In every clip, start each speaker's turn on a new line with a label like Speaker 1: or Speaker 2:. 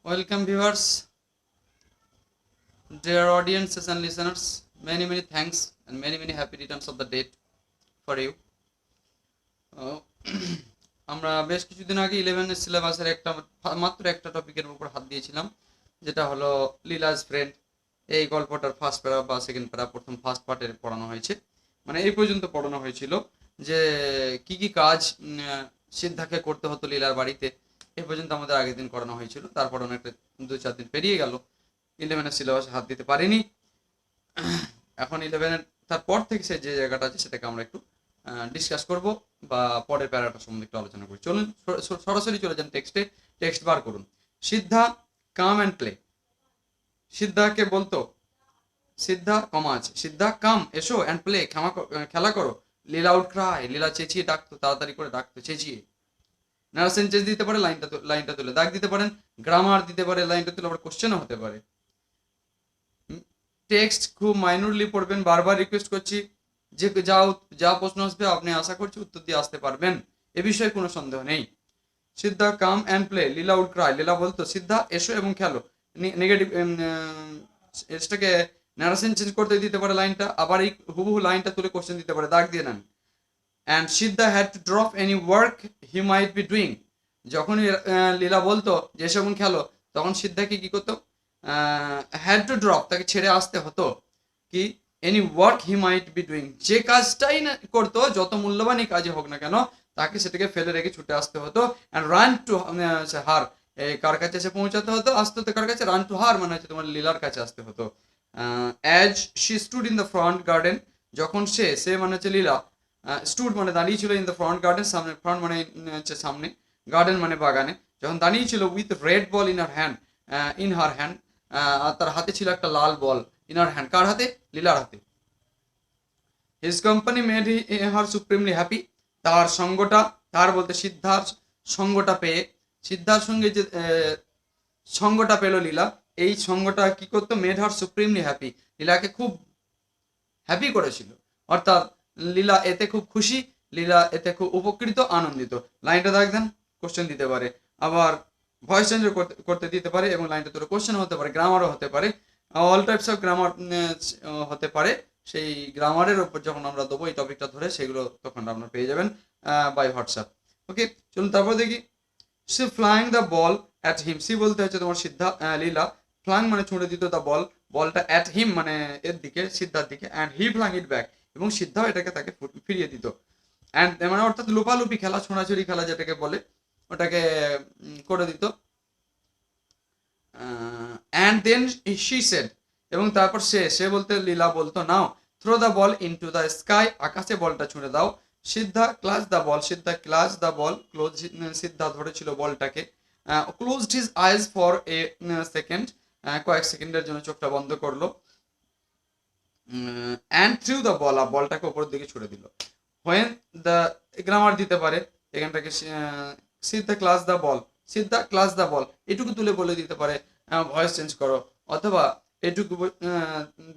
Speaker 1: Welcome, viewers, dear audiences and listeners. Many thanks and many happy returns of the date for you. Uh, আমরা বেশ কিছুদিন আগে 11 সিলেবাসের মাত্র একটা টপিকের উপর হাত দিয়েছিলাম, যেটা হলো লীলাজ ফ্রেন্ড। এই গল্পটার ফার্স্ট প্যারা বা সেকেন্ড প্যারা প্রথম ফার্স্ট পার্টের পড়ানো হয়েছে, মানে এই পর্যন্ত পড়ানো হয়েছিল যে কি কাজ সিদ্ধাকে করতে হতো লীলার বাড়িতে। এই পর্যন্ত আমাদের আগের দিন করানো হয়েছিল, তারপর অনেকটা 2-4 দিন পেরিয়ে গেল, 11-এর সিলেবাসে হাত দিতে পারিনি। এখন 11-এর তারপর থেকে সে যে জায়গাটা আছে সেটাকে আমরা একটু ডিসকাস করব বা পরের প্যারাটা সম্বন্ধে একটু আলোচনা করি। চলুন সরাসরি চলে যান টেক্সটে। টেক্সট বার করুন। সিদ্ধা কাম অ্যান্ড প্লে। সিদ্ধাকে বলতো, সিদ্ধা কমা আছে, সিদ্ধা কাম এসো অ্যান্ড প্লে খেলা করো। লীলা আউট ক্রাই, লীলা চেঁচিয়ে ডাকতো, তাড়াতাড়ি করে ডাকতো চেঁচিয়ে। নারা সেন্টেন্স দিতে পারে, লাইনটা তুলে দাগ দিতে পারেন, গ্রামার দিতে পারে, লাইনটা তুলে আবার কোশ্চেনও হতে পারে। টেক্সট খুব মাইনরলি পড়বেন, বারবার রিকোয়েস্ট করছি যে যা প্রশ্ন আসবে আপনি আশা করছি উত্তর দিয়ে আসতে পারবেন, এ বিষয়ে কোনো সন্দেহ নেই। Siddha come and play, Leela would cry, Leela বলতো সিদ্ধা এসো এবং খেলো। নেগেটিভ এটাকে ন্যারেশন চেঞ্জ করতে দিতে পারে লাইনটা, আবার এই হুবহু লাইনটা তুলে কোশ্চেন দিতে পারে, দাগ দিয়ে নেন। And Siddha had to drop any work he might be doing. যখনই লীলা বলতো যে এসো এবং খেলো, তখন সিদ্ধাকে কি করতো, হ্যাড টু ড্রপ, তাকে ছেড়ে আসতে হতো কি, any work he might be doing, যে কাজটাই না করতো, যত মূল্যবানই কাজে হোক না কেন, তাকে সেটাকে ফেলে রেখে ছুটে আসতে হতো। অ্যান্ড রান টু হার, কার কাছে এসে পৌঁছাতে হতো, আসতে হতো কার কাছে, রান টু হার মানে হচ্ছে তোমার লীলার কাছে আসতে হতো। As she stood in the front garden, যখন সে মানে হচ্ছে লীলা, স্টুড মানে দাঁড়িয়ে ছিল, ইন দ্য ফ্রন্ট গার্ডেন সামনে, ফ্রন্ট মানে হচ্ছে সামনে, গার্ডেন মানে বাগানে, যখন দাঁড়িয়ে ছিল, with red ball in her hand, in her hand, আর তার হাতে ছিল একটা লাল বল, ইন হার হ্যান্ড, কার হাতে, লীলার হাতে। His company made her supremely happy, তার সঙ্গটা, তার বলতে সিদ্ধার সঙ্গটা পেয়ে, সিদ্ধার সঙ্গে যে সঙ্গটা পেল লীলা, এই সঙ্গটা কি করতো, মেড হার সুপ্রিমলি হ্যাপি, লীলাকে খুব হ্যাপি করেছিল, অর্থাৎ লীলা এতে খুব খুশি, লীলা এতে খুব উপকৃত, আনন্দিত। লাইনটা দাগ দেন, কোশ্চেন দিতে পারে, আবার ভয়েস চেঞ্জ করতে দিতে পারে, এবং লাইনটা তোর কোশ্চেন হতে পারে, গ্রামারও হতে পারে, অল টাইপস অফ গ্রামার হতে পারে। সেই গ্রামারের উপর যখন আমরা দেবো এই টপিকটা ধরে, সেগুলো তখন আপনারা পেয়ে যাবেন বাই হোয়াটসঅ্যাপ। ওকে, চলুন তারপর দেখি। She flying the ball at him, she বলতে হচ্ছে তোমার লীলা, ফ্লাইং মানে ছুঁড়ে দিত দ্য বল, বলটা অ্যাট হিম মানে এর দিকে, সিদ্ধার দিকে, and he flying it back, এবং সিদ্ধাও এটাকে তাকে ফিরিয়ে দিত। অ্যান্ড মানে অর্থাৎ লুপালুপি খেলা, ছোঁড়াছুড়ি খেলা যেটাকে বলে, ওটাকে করে দিত। অ্যান্ড দেন শি সেড, এবং তারপর সে বলতে লীলা বলতো, now throw the ball into the sky, আকাশে বলটা ছুঁড়ে দাও। Siddha clasped the ball, Siddha clasped the ball, close, Siddha ধরেছিল বলটাকে, closed his eyes for a second, কয়েক সেকেন্ডের জন্য চোখটা বন্ধ করলো। অ্যান্ড থ্রু দ্য বল, বলটাকে উপরের দিকে ছুড়ে দিল। হোয়েন দ্য, গ্রামার দিতে পারে এখানটাকে, Siddha clasped the ball, Siddha clasped the ball, এটুকু তুলে বলে দিতে পারে, ভয়েস চেঞ্জ করো, অথবা এটুকু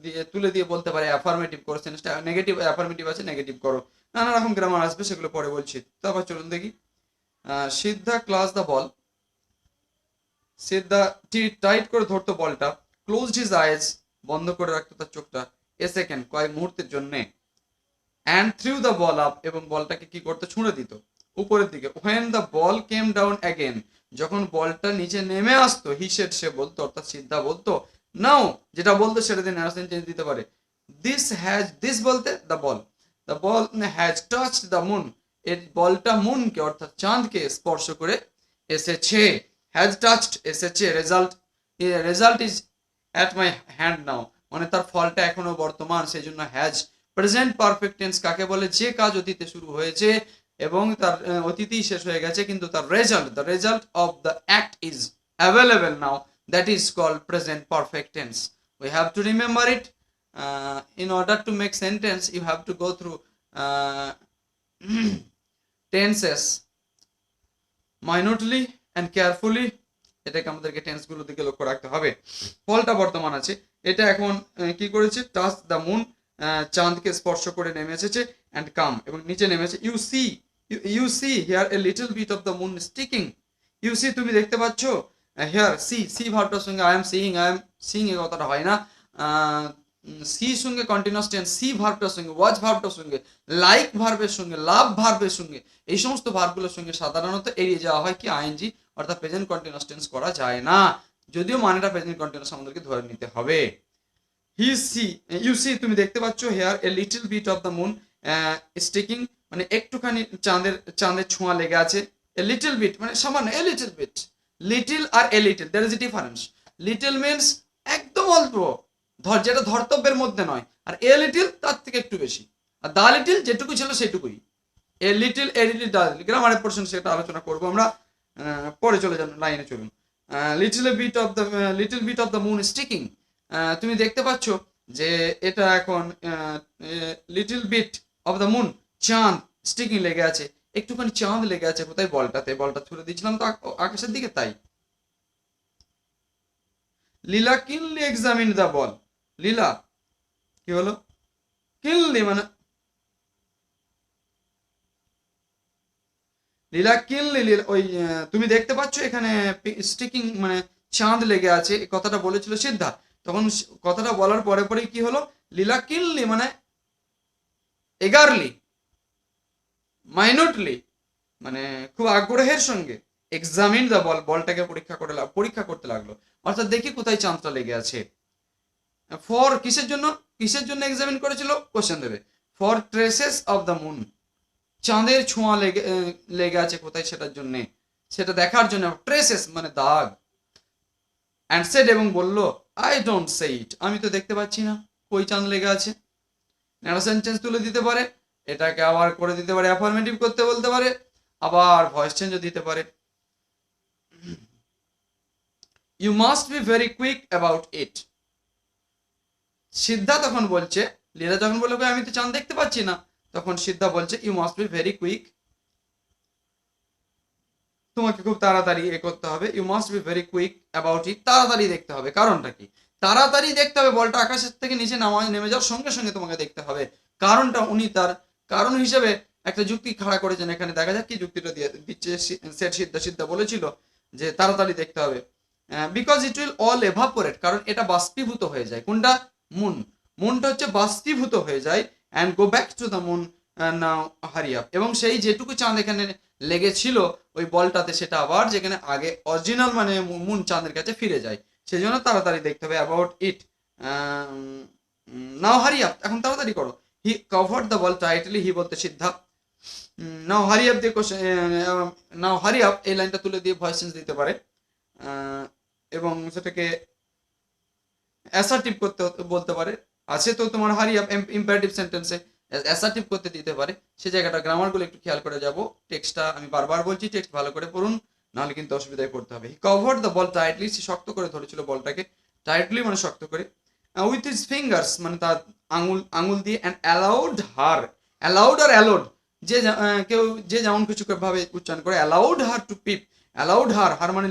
Speaker 1: দিয়ে তুলে দিয়ে বলতে পারে অ্যাফার্মেটিভ করো, সেন্সটা নেগেটিভ, অ্যাফার্মেটিভ আছে নেগেটিভ করো, নানা রকম গ্রামার আসবে, সেগুলো পরে বলছি। তারপর চলুন দেখি। Siddha clasped the ball, Siddha tight করে ধরতো বলটা, ক্লোজড হিজ আইজ, বন্ধ করে রাখতো তার চোখটা, এ সেকেন্ড কয়েক মুহূর্তের জন্যে। And through the ball up, এবং বলটাকে কি করতো, ছুঁড়ে দিত উপরের দিকে। When the ball came down again, যখন বলটা নিচে নেমে আসতো, হি সেড, সে বলতো, অর্থাৎ সিদ্ধা বলতো, নাও, যেটা বলতো সেটা দিয়ে ন্যারেশন চেঞ্জ দিতে পারে। দিস বলতে the ball has touched the moon, এর বলটা মুনকে অর্থাৎ চাঁদকে স্পর্শ করে এসেছে। হ্যাজ টাচড এসেছে, result is at my hand now, মানে তার ফলটা এখনো বর্তমান, সেই জন্য হ্যাজ। প্রেজেন্ট পারফেক্ট টেন্স কাকে বলে, যে কাজ অতীতে শুরু হয়েছে এবং তার অতীতেই শেষ হয়ে গেছে, কিন্তু তার the result of the act is available now, that is called present perfect tense. We have to remember it. In order to make sentence, you have to go through tenses minutely and carefully, এটাকে আমাদেরকে টেন্সগুলো দিকে লক্ষ্য রাখতে হবে। ফলটা বর্তমান আছে, এটা এখন কি করেছে, টাচ দ্য মুন, চাঁদকে স্পর্শ করে নেমে এসেছে, অ্যান্ড কাম, এবং নিচে নেমেছে। You see here a little bit of the moon sticking, you see তুমি দেখতে পাচ্ছ, হিয়ার সি ভার্বটার সঙ্গে আই এম সিইং এই কথাটা হয় না। সি সঙ্গে কন্টিনিউয়াস টেন্স, সি ভার্বটার সঙ্গে, ওয়াচ ভার্বটার সঙ্গে, লাইক ভার্বের সঙ্গে, লাভ ভার্বের সঙ্গে, এই সমস্ত ভার্বগুলোর সঙ্গে সাধারণত এড়িয়ে যাওয়া হয় কি আইএনজি অর্থাৎ প্রেজেন্ট কন্টিনিউয়াস টেন্স করা যায় না, যদিও মানেটা প্রেজেন্ট কন্টিনিউয়াস আমাদেরকে ধরে নিতে হবে। হি সি ইউ সি তুমি দেখতে পাচ্ছ here a little bit of the moon sticking, মানে একটুখানি চাঁদের ছোঁয়া লেগে আছে। এ লিটল বিট মানে সামান্য, এ লিটল বিট, লিটল আর a little there is a difference. Little means একদম অল্প, যেটা ধর্তব্যের মধ্যে নয়, আর এ লিটল তার থেকে একটু বেশি, আর দা লিটল যেটুকু ছিল সেটুকুই। এ লিটল দা লিটল গ্রামারের পোর্শন সেটা আলোচনা করবো আমরা, পরে চলে যান লাইনে চলুন। Little bit of the moon sticking, তুমি দেখতে পাচ্ছ যে এটা এখন little bit of the moon চাঁদ স্টিকিং লেগে আছে, একটুখানি চাঁদ লেগে আছে কোথায়, বলটাতে, বলটা ছুড়ে দিয়েছিলাম তো আকাশের দিকে, তাই। লীলা কিনলি এক্সামিন দ্য বল, লীলা কি হলো, কিনলি মানে লীলা কিনলি, ওই তুমি দেখতে পাচ্ছ এখানে স্টিকিং মানে চাঁদ লেগে আছে, এই কথাটা বলেছিল সিদ্ধা। তখন কথাটা বলার পরে পরেই কি হলো, লীলা কিনলি মানে এগারলি, মাইনুটলি, মানে খুব আগ্রহের সঙ্গে এক্সামিন দ্য বল, বলটাকে পরীক্ষা করতে লাগলো, অর্থাৎ দেখি কোথায় চাঁদটা লেগে আছে। ফর কিসের জন্য এক্সামিন করেছিল, কোশ্চেন দেবে। For traces of the moon, চাঁদের ছোঁয়া লেগে আছে কোথায় সেটার জন্য, সেটা দেখার জন্য, ট্রেসেস মানে দাগ। অ্যান্ড সেড এবং বলল, আই ডোন্ট সে ইট, আমি তো দেখতে পাচ্ছি না কই চাঁদ লেগে আছে। ন্যারেশন চেঞ্জ তুলে দিতে পারে, এটাকে আবার করে দিতে পারে, অ্যাফার্মেটিভ করতে বলতে পারে, আবার ভয়েস চেঞ্জও দিতে পারে। You must be very quick about it, Siddha তখন বলছে, লীলা যখন বললো আমি তো চাঁদ দেখতে পাচ্ছি না, তখন সিদ্ধা বলছে you must be very quick, তোমাকে খুব তাড়াতাড়ি এ করতে হবে, you must be very quick about it, তাড়াতাড়ি দেখতে হবে। কারণটা কি, তাড়াতাড়ি দেখতে হবে, বলটা আকাশের থেকে নিচে নেমে যাওয়ার সঙ্গে সঙ্গে তোমাকে দেখতে হবে। কারণটা উনি তার কারণ হিসেবে একটা যুক্তি খাড়া করেছেন, এখানে দেখা যাক কি যুক্তিটা দিয়ে দিচ্ছে। সিদ্ধা বলেছিল যে তাড়াতাড়ি দেখতে হবে, because it will all evaporate, কারণ এটা বাষ্পীভূত হয়ে যায়। কোনটা, মুনটা হচ্ছে বাষ্পীভূত হয়ে যায়, and go back to the moon now hurry up, এবং সেই যেটুকু চাঁদ এখানে লেগেছিল ওই বলটাতে, সেটা আবার যেখানে আগে অরিজিনাল মানে মুন চাঁদের কাছে ফিরে যায়, সেই জন্য তাড়াতাড়ি দেখতে হবে। About it, now hurry up, এখন তাড়াতাড়ি করো। হি কভার্ড দ্য বল টাইটলি, হি বলতে সিদ্ধা, নাও হারি আপ দিয়ে নাও হারি আপ এই লাইনটা তুলে দিয়ে ভয়েস চেঞ্জ দিতে পারে, এবং সেটাকে অ্যাসার্টিভ করতে বলতে পারে। আছে তো তোমার হারি আপ ইম্পারেটিভ সেন্টেন্সে, অ্যাসার্টিভ করতে দিতে পারে, সে জায়গাটা গ্রামারগুলো একটু খেয়াল করে যাব। টেক্সটটা আমি বারবার বলছি, টেক্সট ভালো করে পড়ুন, নাহলে কিন্তু অসুবিধায় পড়তে হবে। হি কভার্ড দ্য বল টাইটলি, সে শক্ত করে ধরেছিল বলটাকে, টাইটলি মানে শক্ত করে, উইথ হিজ ফিঙ্গার্স মানে তার আঙুল দিয়ে, অ্যান্ড অ্যালাউড হার, অ্যালাউড আর অ্যালোড, কেউ যে যেমন কিছু ভাবে উচ্চারণ করে, allowed her to peep, allowed her মানে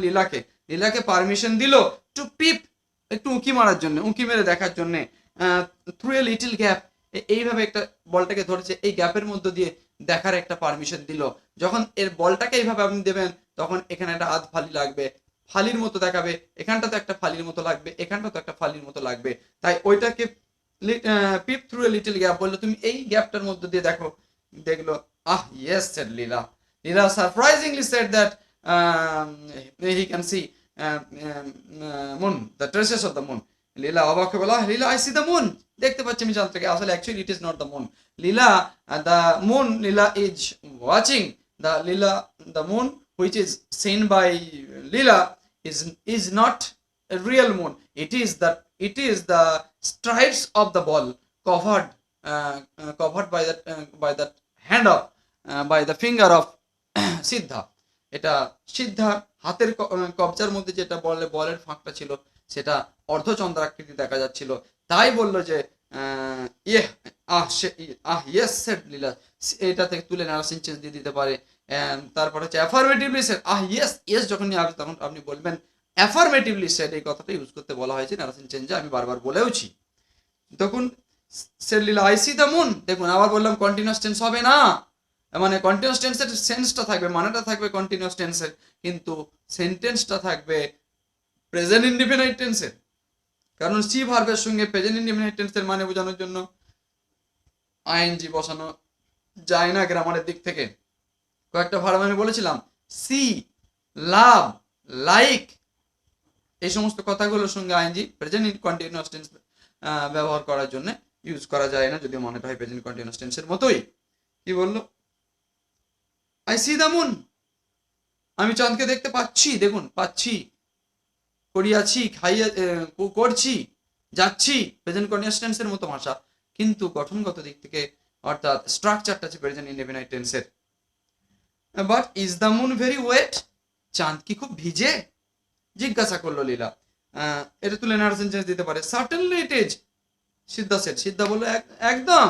Speaker 1: লীলাকে পারমিশন দিল টু পিপ, একটু উঁকি মারার জন্য, উঁকি মেরে দেখার জন্য, থ্রু এ লিটল গ্যাপ, এইভাবে একটা বলটাকে ধরেছে, এই গ্যাপের মধ্যে দিয়ে দেখার একটা পারমিশন দিল। যখন এর বলটাকে এইভাবে আপনি দেবেন, তখন এখানে একটা আধ ফালি লাগবে, ফালির মতো দেখাবে, এখানটা তো একটা ফালির মতো লাগবে, এখানটা তো একটা ফালির মতো লাগবে, তাই ওইটাকে peep through a little gap বললো, তুমি এই গ্যাপটার মধ্যে দিয়ে দেখো, দেখলো, yes said Leela surprisingly said that he can see moon, the traces of the moon. Leela অবাক হয়ে বলা, Leela I see the moon, দেখতে পাচ্ছি আমি চাঁদটাকে, আসলে actually it is not the moon, Leela the moon, Leela is watching the moon which is seen by Leela is not a real moon, it is the stripes of the ball covered by that hand of by the finger of সিদ্ধা। এটা সিদ্ধা হাতের কবজার মধ্যে যেটা বলের ফাঁকটা ছিল, সেটা অর্ধচন্দ্রাকৃতি দেখা যাচ্ছিল, তাই বললো যে ইয়েস সেড লীলা, এটা থেকে তুলে নার্সিং চেঞ্জ দিয়ে দিতে পারে। তারপরে হচ্ছে অ্যাফার্মেটিভলি সেড, ইয়েস যখন আসবে তখন আপনি বলবেন অ্যাফার্মেটিভলি সেড, এই কথাটা ইউজ করতে বলা হয়েছে নার্সিং চেঞ্জে, আমি বারবার বলেওছি। তখন said Leela I see the moon, দেখুন আবার বললাম কন্টিনিউয়াস টেন্স হবে না, মানে কন্টিনিউয়াস টেন্সের সেন্সটা থাকবে, মানেটা থাকবে কন্টিনিউয়াস টেন্সের, কিন্তু সেন্টেন্সটা থাকবে প্রেজেন্ট ইনডিফিনাইট টেন্সের, কারণ সি ভার্বের সঙ্গে প্রেজেন্ট ইনডিফিনাইট টেন্সের মানে বোঝানোর জন্য আইএনজি বসানো যায় না গ্রামারের দিক থেকে। কয়েকটা ভার্ব আমি বলেছিলাম, সি, লাভ, লাইক, এই সমস্ত কথাগুলোর সঙ্গে আইএনজি প্রেজেন্ট কন্টিনিউয়াস টেন্স ব্যবহার করার জন্য ইউজ করা যায় না, যদিও মনে হয় প্রেজেন্ট কন্টিনিউয়াস টেন্সের মতোই। কি বললো? আই সি দ্য মুন, আমি চাঁদকে দেখতে পাচ্ছি, দেখুন পাচ্ছি, করিয়াছি, খাইয়া, করছি, যাচ্ছি, প্রেজেন্ট কন্টিনিউয়াস টেন্সের মতো ভাষা, কিন্তু গঠনগত দিক থেকে অর্থাৎ স্ট্রাকচারটা আছে প্রেজেন্ট ইনডেফিনাইট টেন্সের। But is the moon very wet, চাঁদ কি খুব ভিজে, জিজ্ঞাসা করলো লীলা। এটা তুলে নেওয়ার সেন্টেন্স দিতে পারে, certainly it is, Siddha said, Siddha বললো একদম,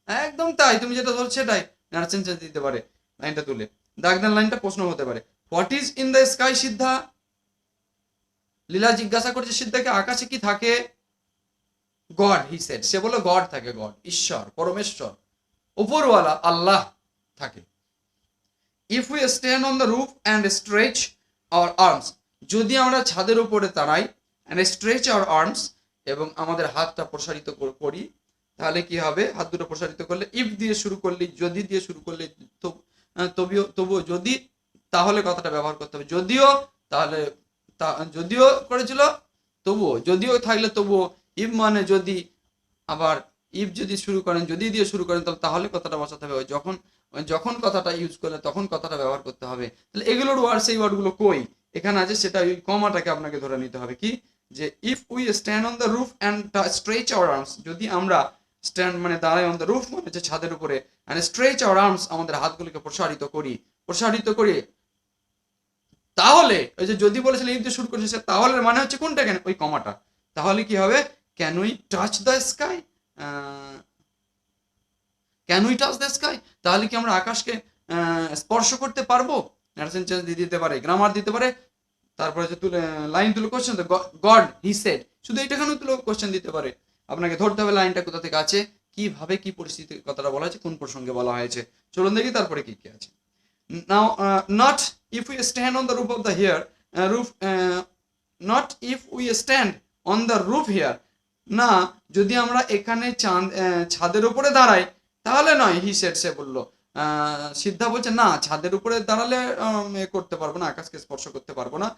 Speaker 1: একদম তাই, তুমি যেটা ধরছো সেটাই, নেওয়ার সেন্টেন্স দিতে পারে লাইনটা তুলে। দাগদান লাইনটা প্রশ্ন হতে পারে, what is in the sky Siddha, Leela জিজ্ঞাসা করছে সিদ্ধাকে আকাশে কি থাকে, গড হি সেড, সে বললো গড থাকে, গড ঈশ্বর, পরমেশ্বর, উপরওয়ালা আল্লাহ থাকে। If we stand on the roof and stretch our arms, যদি আমরা ছাদের উপরে দাঁড়াই, অ্যান্ড স্ট্রেচ আওয়ার আর্মস, এবং আমাদের হাতটা প্রসারিত করি, তাহলে কি হবে? হাত দুটো প্রসারিত করলে, ইফ দিয়ে শুরু করলে, যদি দিয়ে শুরু করলে, তবুও যদি, তাহলে কথাটা ব্যবহার করতে হবে, যদিও, তাহলে যদিও করেছিল তবুও, যদিও থাকলে তবুও, ইফ মানে যদি, আবার ইফ যদি শুরু করেন, যদি দিয়ে শুরু করেন, তাহলে কথাটা বসাতে হবে, যখন যখন কথাটা ইউজ করলে তখন কথাটা ব্যবহার করতে হবে। তাহলে এগুলোর ওয়ার্ড, সেই ওয়ার্ডগুলো কই এখানে আছে, সেটা ওই কমাটাকে আপনাকে ধরে নিতে হবে, কি যে if we stand on the roof and stretch our arms, যদি আমরা স্ট্যান্ড মানে দাঁড়াই, অন দ্য রুফ মানে হচ্ছে ছাদের উপরে, অ্যান্ড স্ট্রেচ আওয়ার আর্মস, আমাদের হাতগুলোকে প্রসারিত করি, তাহলে ওই যে যদি বলেছিলেন ইফ দিয়ে শুরু করেছে, তাহলে মানে হচ্ছে কোনটা, কেন ওই কমাটা, তাহলে কি হবে? Can we touch the sky, can we touch the sky, তাহলে কি আমরা আকাশকে স্পর্শ করতে পারবো? নার্সেন চেঞ্জ দিয়ে দিতে পারে, গ্রামার দিতে পারে, তারপরে যে তুলে লাইন তুলে কোশ্চেন, গড হি সেড, শুধু এইটাখানে তুলে কোশ্চেন দিতে পারে। আপনাকে ধরতে হবে লাইনটা কোথা থেকে আছে, কিভাবে কি পরিস্থিতি কথাটা বলা হয়েছে, কোন প্রসঙ্গে বলা হয়েছে। চলুন দেখি তারপরে কি কি আছে। Now not if we stand on the roof of the here, roof, not if we stand on the roof here, না যদি আমরা এখানে ছাদের উপরে দাঁড়াই, তাহলে নয়, হি সেড, সে বললো। সিদ্ধা বলছে না, ছাদের উপরে দাঁড়ালে করতে পারবো না, আকাশকে স্পর্শ করতে পারবো না।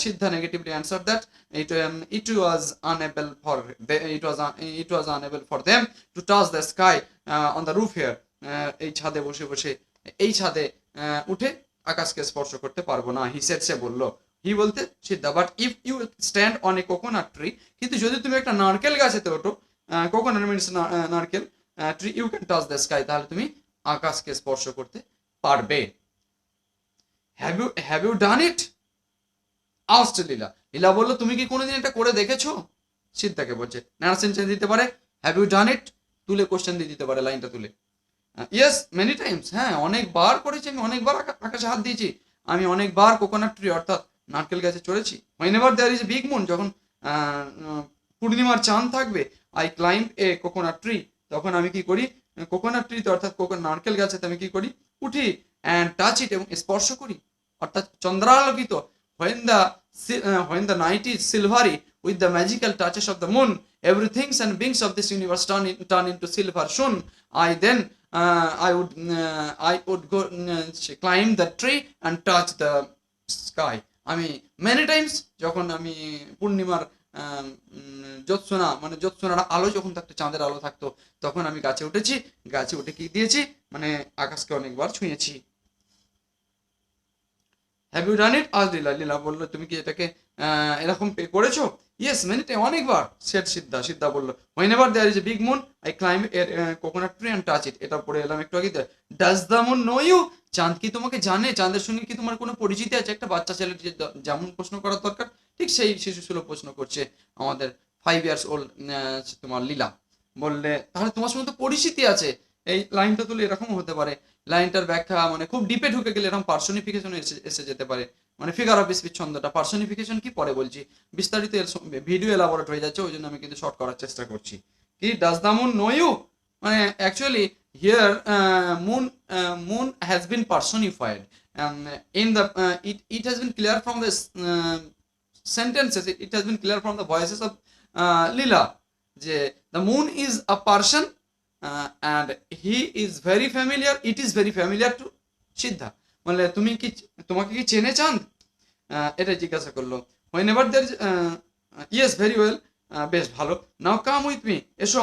Speaker 1: Siddha negatively answer that it was unable for them to touch the sky on the roof here, এই ছাদে বসে এই ছাদে উঠে আকাশকে স্পর্শ করতে পারবো না, হি সেড, সে বললো। হি বলতে Siddha, but if you stand on a coconut tree, কিন্তু যদি তুমি একটা নারকেল গাছেতে ওঠো, কোকোনাট মিনস নারকেল, tree, you can touch the sky, তাহলে তুমি আকাশকে স্পর্শ করতে পারবে। Have you done it, asked Leela, Leela বললো তুমি কি কোনোদিন এটা করে দেখেছো? সিদ্ধাকে বলছে, নার্সেন চেঞ্জ দিতে পারে, হ্যাভ ইউ ডান ইট তুলে কোশ্চেন দিয়ে দিতে পারে, লাইনটা তুলে। ইয়েস মেনি টাইমস, হ্যাঁ অনেকবার করেছি আমি, অনেকবার আকাশে হাত দিয়েছি, আমি অনেকবার কোকোনাট ট্রি অর্থাৎ নারকেল গাছে চড়েছি। Whenever there is a big moon, যখন পূর্ণিমার চাঁদ থাকবে, I climb a coconut tree, তখন আমি কি করি, কোকোনাট ট্রিতে অর্থাৎ নারকেল গাছেতে আমি কি করি, উঠি, অ্যান্ড টাচ ইট, এবং স্পর্শ করি, অর্থাৎ চন্দ্রালোকিত, when the night is silvery with the magical touches of the moon, everything and beings of this universe turn into silver soon, I would go climb the tree and touch the sky. আমি many Times, যখন আমি পূর্ণিমার জ্যোৎস্না মানে জ্যোৎস্নার আলো যখন থাকতো, চাঁদের আলো থাকতো, তখন আমি গাছে উঠেছি, গাছে উঠে কি দিয়েছি, মানে আকাশকে অনেকবার ছুঁয়েছি। হ্যাভ ইউ ডান ইট, আজ লীলা, লীলা বললো তুমি কি এটাকে এরকম করেছো? ইয়েস মেনি টাইম, অনেকবার। সেট সিদ্ধা, সিদ্ধা বললো, whenever there is a big moon I climb a coconut tree and touch it, এটা পড়ে এলাম একটু আগে। Does the moon know you, চাঁদ কি তোমাকে জানে, চাঁদের সঙ্গে কি তোমার কোনো পরিচিতি আছে? একটা বাচ্চা ছেলে যেমন প্রশ্ন করার দরকার, ঠিক সেই শিশু সুলভ প্রশ্ন করছে আমাদের 5 years old তোমার লীলা। বললে তাহলে তোমার সঙ্গে তো পরিচিতি আছে, এই লাইনটা তুলে এরকম হতে পারে। লাইনটার ব্যাখ্যা মানে খুব ডিপে ঢুকে গেলে এরকম পার্সনিফিকেশন এসে যেতে পারে, মানে ফিগার অফ স্পিচ ছন্দটা। পার্সনিফিকেশন কি পরে বলছি, বিস্তারিত ভিডিও এলাবোরেট হয়ে যাচ্ছে, ওই জন্য আমি কিন্তু শর্ট করার চেষ্টা করছি। কি does the moon know you, মানে actually here moon has been personified in the it has been clear from the sentences, it has been clear from the voices of Leela যে the moon is a person and he is very familiar, it is very familiar to সিদ্ধা, মানে তোমাকে কি চেনে চাঁদ, এটা জিজ্ঞাসা করলো। whenever there is yes very well, বেশ ভালো, নাও কাম উইথ মি, এসো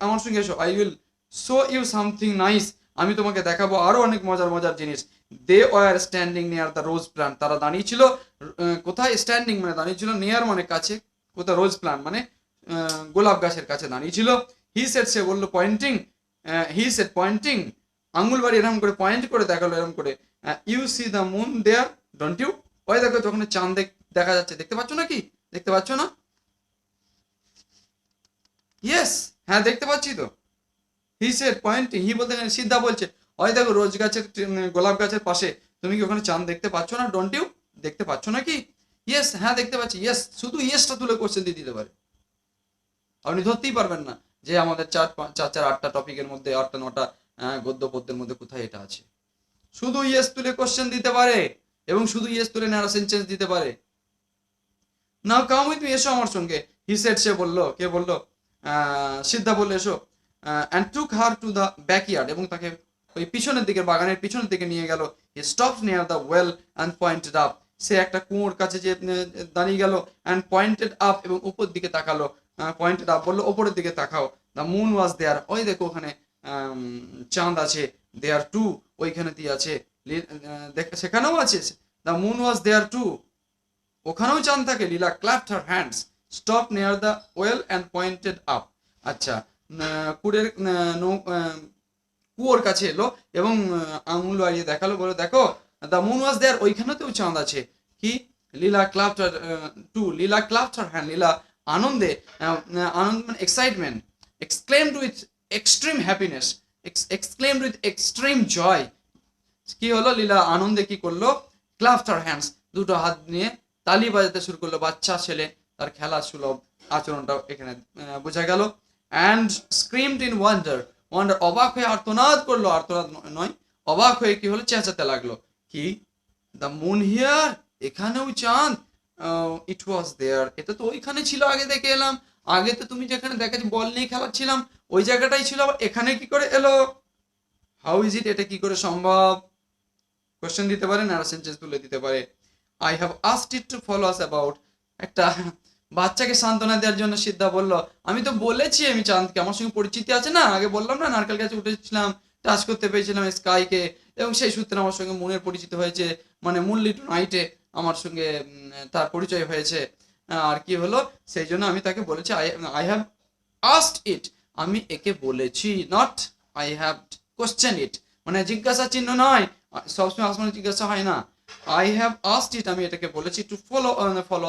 Speaker 1: আমার সঙ্গে এসো, I will show you something nice, আমি তোমাকে দেখাবো আরো অনেক মজার মজার জিনিস। They were standing near the rose plant, তারা দাঁড়িয়েছিল কোথায়, স্ট্যান্ডিং মানে দাঁড়িয়েছিল, নিয়ার মানে কাছে, কোথায় রোজ প্ল্যান্ট মানে গোলাপ গাছের কাছে দাঁড়িয়েছিল। হি সেড, সে বললো, পয়েন্টিং, হি সেড পয়েন্টিং, আঙ্গুল বাড়ি এরকম করে পয়েন্ট করে দেখালো এরকম করে, you see the moon there don't you, ওই দেখো তখন চাঁদ দেখা যাচ্ছে, দেখতে পাচ্ছ না, কি দেখতে পাচ্ছ না? ইয়েস, হ্যাঁ দেখতে পাচ্ছি তো। হি সেড পয়েন্টিং, হি বলতে সিদ্ধা বলছে, ওই দেখো রোজ গাছের গোলাপ গাছের পাশে, তুমি কি ওখানে চাঁদ দেখতে পাচ্ছ না, ডোন্ট ইউ, দেখতে পাচ্ছ না কি? ইয়েস, হ্যাঁ দেখতে পাচ্ছি। ইয়েস, শুধু ইয়েসটা তুলে কোশ্চেন দিয়ে দিতে পারে, আপনি ধরতেই পারবেন না যে আমাদের 8টা টপিকের মধ্যে 8টা-9টা গদ্য পদ্যের মধ্যে কোথায় এটা আছে। শুধু ইয়েস তুলে কোশ্চেন দিতে পারে এবং শুধু ইয়েস তুলে ন্যারো সেন্টেন্স দিতে পারে। নাও কাম উইথ মি, এসো আমার সঙ্গে। হি সেড, সে বললো, কে বললো, সিদ্ধা বললো এসো। And took her to the backyard, এবং তাকে ওই পিছনের দিকে, বাগানের পিছনের দিকে নিয়ে গেল। He stopped near the well and pointed up, সে একটা কুয়োর কাছে যে দাঁড়িয়ে গেল, অ্যান্ড পয়েন্টেড আপ, এবং উপর দিকে তাকালো, পয়েন্টেড আপ বললো ওপরের দিকে তাকাও। দ্য মুন ওয়াজ দেয়ার, ওই দেখো ওখানে চাঁদ আছে। দেয়ার টু, ওইখানে দিয়ে আছে, সেখানেও আছে। The moon was there too, ওখানেও চাঁদ থাকে। Leela clapped her hands, stop near the well and pointed up. আচ্ছা, কুয়োর কাছে এলো এবং আঙুল বাড়িয়ে দেখালো, বলে দেখো দ্য মুন ওয়াজ দেয়ার, ওইখানেতেও চাঁদ আছে। কি? লীলা ক্লাবড টু, লীলা ক্লাবড হার হ্যান্ড, লীলা আনন্দে, আনন্দ মানে excitement, exclaimed with extreme happiness, exclaimed with extreme joy. কি হলো? লীলা আনন্দে কি করলো? ক্লাবড হার হ্যান্ডস, দুটো হাত নিয়ে তালি বাজাতে শুরু করলো। বাচ্চা ছেলে, তার খেলা সুলভ আচরণটা এখানে বোঝা গেল। And screamed in wonder, wonder অবাক হয়ে আর্তনাদ করলো, আর্তনাদ নয়, অবাক হয়ে কি হলো? চেঁচাতে লাগলো। কি? দ্য মুন হিয়ার, এখানেও চাঁদ? ইট ওয়াজ দেয়ার, এটা তো ওইখানে ছিল, আগে দেখে এলাম। আগে তো তুমি যেখানে দেখেছি বল নিয়ে খেলাচ্ছিলাম, ওই জায়গাটাই ছিল, আবার এখানে কি করে এলো? হাউ ইজ ইট, এটা কি করে সম্ভব? কোশ্চেন দিতে পারে, ন্যারো সেন্টেন্স তুলে দিতে পারে। I have asked it to follow us about, একটা বাচ্চাকে সান্ত্বনা দেওয়ার জন্য সিদ্ধা বলল, আমি তো বলেছি আমি চাঁদকে, আমার সঙ্গে পরিচিতি আছে না, আগে বললাম না নারকেল গাছে উঠেছিলাম, টাচ করতে পেরেছিলাম স্কাইকে, এবং সেই সূত্রে আমার সঙ্গে মুনের পরিচিত হয়েছে, মানে মুন লিটু নাইটে আমার সঙ্গে তার পরিচয় হয়েছে। আর কি হলো, সেই জন্য আমি তাকে বলেছি, আই হ্যাভ আস্কড ইট, আমি একে বলেছি, নট আই হ্যাভ কোশ্চেন ইট, মানে জিজ্ঞাসা চিহ্ন নয়, সবসময় আসমানে জিজ্ঞাসা হয় না। আই হ্যাভ আস্কড ইট, আমি এটাকে বলেছি, টু ফলো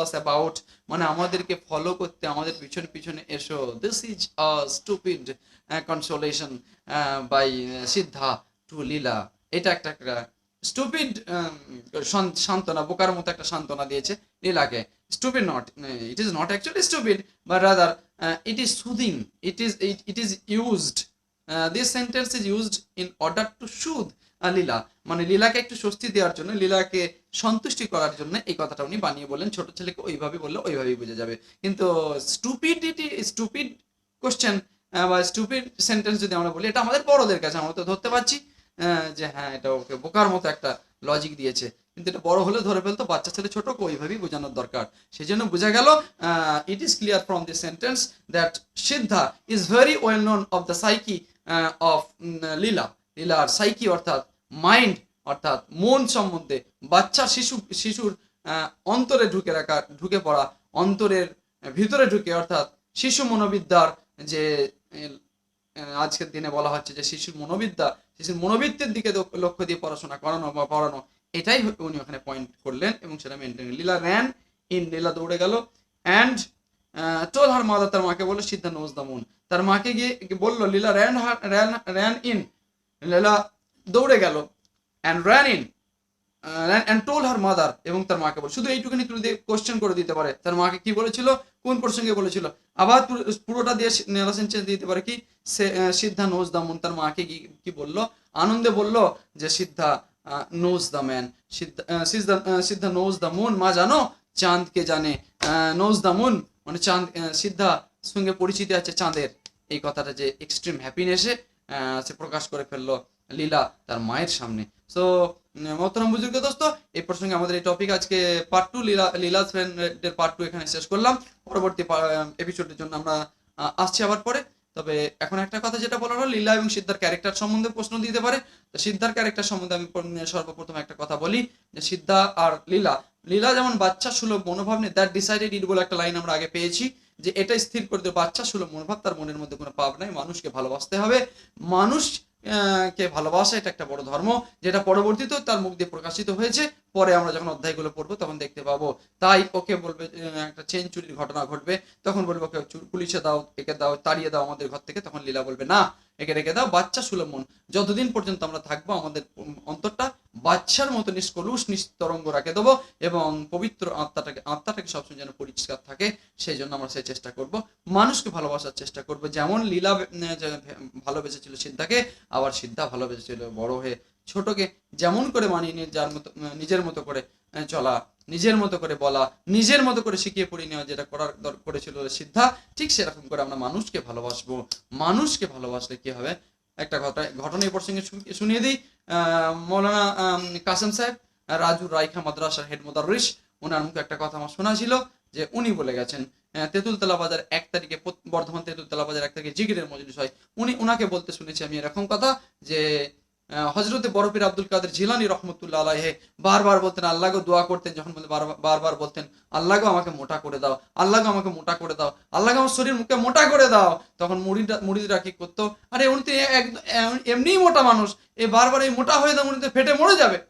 Speaker 1: আস অ্যাবাউট, মানে আমাদেরকে ফলো করতে, আমাদের পিছনে পিছনে এসো। This is a stupid consolation by Siddha to Leela, এটা একটা স্টুপিড সান্ত্বনা, বোকার মতো একটা সান্ত্বনা দিয়েছে লীলাকে। Stupid not, it is not actually stupid, but rather it is soothing, it is used, this sentence is used in order to soothe Leela, মানে লীলাকে একটু স্বস্তি দেওয়ার জন্য, লীলাকে সন্তুষ্টি করার জন্য এই কথাটা উনি বানিয়ে বললেন। ছোট ছেলেকে ওইভাবে বললে ওইভাবেই বোঝা যাবে, কিন্তু স্টুপিড কোশ্চেন বা স্টুপিড সেন্টেন্স যদি আমরা বলি, এটা আমাদের বড়দের কাছে আমরা তো ধরতে পারছি যে হ্যাঁ এটা ওকে বোকার মতো একটা লজিক দিয়েছে, কিন্তু এটা বড় হলে ধরে ফেলতো, বাচ্চা ছেলে ছোটকে ওইভাবেই বোঝানোর দরকার। সেই জন্য বোঝা গেল, it is clear from this sentence that Siddha is very well known of the psyche of Leela, লীলার সাইকি অর্থাৎ মাইন্ড, অর্থাৎ মন সম্বন্ধে, বাচ্চা শিশুর অন্তরে ঢুকে পড়া, অন্তরের ভিতরে ঢুকে, অর্থাৎ শিশু মনোবিদ্যার যে আজকের দিনে বলা হচ্ছে যে শিশুর মনোবিদ্যা, শিশুর মনোবৃত্তির দিকে লক্ষ্য দিয়ে পড়াশোনা পড়ানো, এটাই উনি ওখানে পয়েন্ট করলেন এবং সেটা মেনটেন। লীলা র্যান ইন, লীলা দৌড়ে গেল। অ্যান্ড টোল হার মাদার, তার মাকে বললো, সিদ্ধা নোজ দ্য মুন, তার মাকে গিয়ে বললো, লীলা র্যান ইন, লীলা দৌড়ে গেল, and ran in and toll her mother, এবং তার মাকে বল, শুধু এইটুকুনি তুলে দিয়ে কোশ্চেন করে দিতে পারে, তার মাকে কি বলেছিল, কোন প্রসঙ্গে বলেছিল, আবার পুরোটা দিয়ে ন্যারো সেন্টেন্স দিতে পারে। কি? সিদ্ধা নোজ দ্য মুন, তার মাকে কি বললো, আনন্দে বললো যে Siddha knows the man, Siddha knows the moon, মা জানো চাঁদকে জানে, নোজ দ্য মুন, মানে চাঁদ, সিদ্ধা সঙ্গে পরিচিতি আছে চাঁদের, এই কথাটা যে এক্সট্রিম হ্যাপিনেসে সে প্রকাশ করে ফেললো লীলা তার মায়ের সামনে। সো মোহতারাম বুজুর্গ দোস্ত, এই প্রসঙ্গে আমাদের এই টপিক আজকে পার্ট টু, লীলা ফ্রেন্ডের পার্ট টু এখানে শেষ করলাম। পরবর্তী এপিসোডের জন্য আমরা আসছি আবার পরে। তবে এখন একটা কথা যেটা বলা হলো, লীলা এবং সিদ্ধার ক্যারেক্টার সম্বন্ধে প্রশ্ন দিতে পারে। তো সিদ্ধার ক্যারেক্টার সম্বন্ধে আমি সর্বপ্রথম একটা কথা বলি, যে সিদ্ধা আর লীলা, লীলা যেমন বাচ্চা সুলভ মনোভাব নেই, দ্যাট ডিসাইডেড ইট বলে একটা লাইন আমরা আগে পেয়েছি, যে এটা স্থির করে দেবে বাচ্চা সুলভ মনোভাব, তার মনের মধ্যে কোনো পাপ নাই, মানুষকে ভালোবাসতে হবে, মানুষ কে ভালোবাসা এটা একটা বড় ধর্ম, যেটা পরবর্তীতে তার মুখ দিয়ে প্রকাশিত হয়েছে। পরে আমরা যখন অধ্যায়গুলো পড়বো তখন দেখতে পাবো। তাই ওকে বলবে, একটা চেন চুরির ঘটনা ঘটবে, তখন বলবো ওকে পুলিশে দাও, একে দাও, তাড়িয়ে দাও আমাদের ঘর থেকে, তখন লীলা বলবে না, একে রেখে দাও, বাচ্চা সুলভ মন, যতদিন পর্যন্ত আমরা থাকবো আমাদের অন্তরটা বাচ্চার মতো নিষ্কলুষ নিস্তরঙ্গ রাখে দেবো, এবং পবিত্র আত্মাটাকে সবসময় যেন পরিষ্কার থাকে, সেই জন্য আমরা সেই চেষ্টা করব, মানুষকে ভালোবাসার চেষ্টা করব, যেমন লীলা ভালোবেসেছিল সিদ্ধাকে, আবার সিদ্ধা ভালোবেসেছিল বড় হয়ে ছোটকে, যেমন করে মানিয়ে নিয়ে যার মতো নিজের মতো করে চলা, নিজের মতো করে বলা, নিজের মতো করে শিখিয়ে পড়িয়ে নেওয়া, যেটা করেছিল সিদ্ধা, ঠিক সেরকম করে আমরা মানুষকে ভালোবাসবো। মানুষকে ভালোবাসলে কি হবে, একটা ঘটনা এই প্রসঙ্গে শুনিয়ে দিই। মৌলানা কাসেম সাহেব, রাজু রাইখা মাদ্রাসার হেড মুদাররিস, ওনার মুখে একটা কথা আমার শোনা ছিল, যে উনি বলে গেছেন, তেঁতুলতলা বাজার 1 তারিখে, বর্ধমান তেঁতুলতলা বাজার 1 তারিখে জিকিরের মজলিস হয়, উনাকে বলতে শুনেছি আমি এরকম কথা, যে হজরতে বড়পীর আব্দুল কাদের জিলানী রহমতুল্লাহ আলাইহে বারবার বলতেন, আল্লাহ গো দোয়া করতেন, যখন বারবার বলতেন, আল্লাহ গো আমাকে মোটা করে দাও, আল্লাহ গো আমাকে মোটা করে দাও, আল্লাহ গো আমার শরীর মুখে মোটা করে দাও, তখন মুরিদরা কি করতো, আরে উনি তো এমনিই মোটা মানুষ, বারবার এই মোটা হয়ে দাও, উনি তো ফেটে মরে যাবে।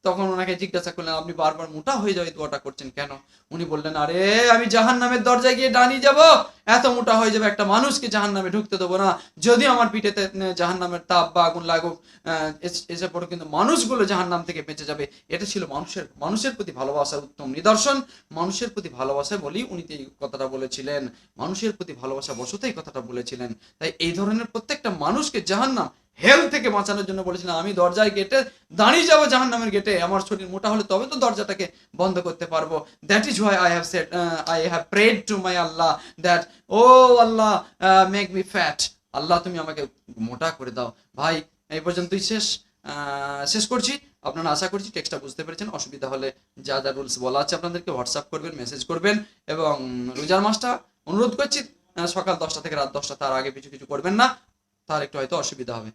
Speaker 1: তখন ওনাকে জিজ্ঞাসা করলেন, আপনি বারবার মোটা হয়ে যাও এই দোয়াটা করছেন কেন? উনি বললেন, আরে আমি জাহান্নামের দরজায় গিয়ে ডানি যাব, এত মোটা হয়ে যাবে, একটা মানুষকে জাহান্নামে ঢুকতে দেবো না, যদি আমার পিঠেতে জাহান্নামের তাপ বা আগুন লাগুক, এসে পড়ে, কিন্তু মানুষগুলো জাহান্নাম থেকে বেঁচে যাবে। এটা ছিল মানুষের প্রতি ভালোবাসার উত্তম নিদর্শন। মানুষের প্রতি ভালোবাসা বলেই উনি এই কথাটা বলেছিলেন, মানুষের প্রতি ভালোবাসা বশতেই কথাটা বলেছিলেন। তাই এই ধরনের প্রত্যেকটা মানুষকে জাহান্নাম, হেল থেকে বাঁচানোর জন্য বলেছিলাম, আমি দরজায় গেটে দাঁড়িয়ে যাবো, জাহান্নামের গেটে, আমার শরীর মোটা হলে তবে তো দরজাটাকে বন্ধ করতে পারবো। That is why I have prayed to my Allah that, O Allah, make me fat, Allah তুমি আমাকে মোটা করে দাও। ভাই এই পর্যন্তই শেষ করছি। আপনারা আশা করছি টেক্সটটা বুঝতে পেরেছেন। অসুবিধা হলে যা যা রুলস বলা আছে আপনাদেরকে হোয়াটসঅ্যাপ করবেন, মেসেজ করবেন, এবং রোজার মাসটা অনুরোধ করছি সকাল 10টা থেকে রাত 10টা, তার আগে কিছু করবেন না, তার একটু হয়তো অসুবিধা হবে।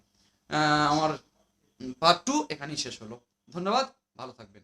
Speaker 1: আমার পার্ট 2 এখানেই শেষ হলো। ধন্যবাদ, ভালো থাকবেন।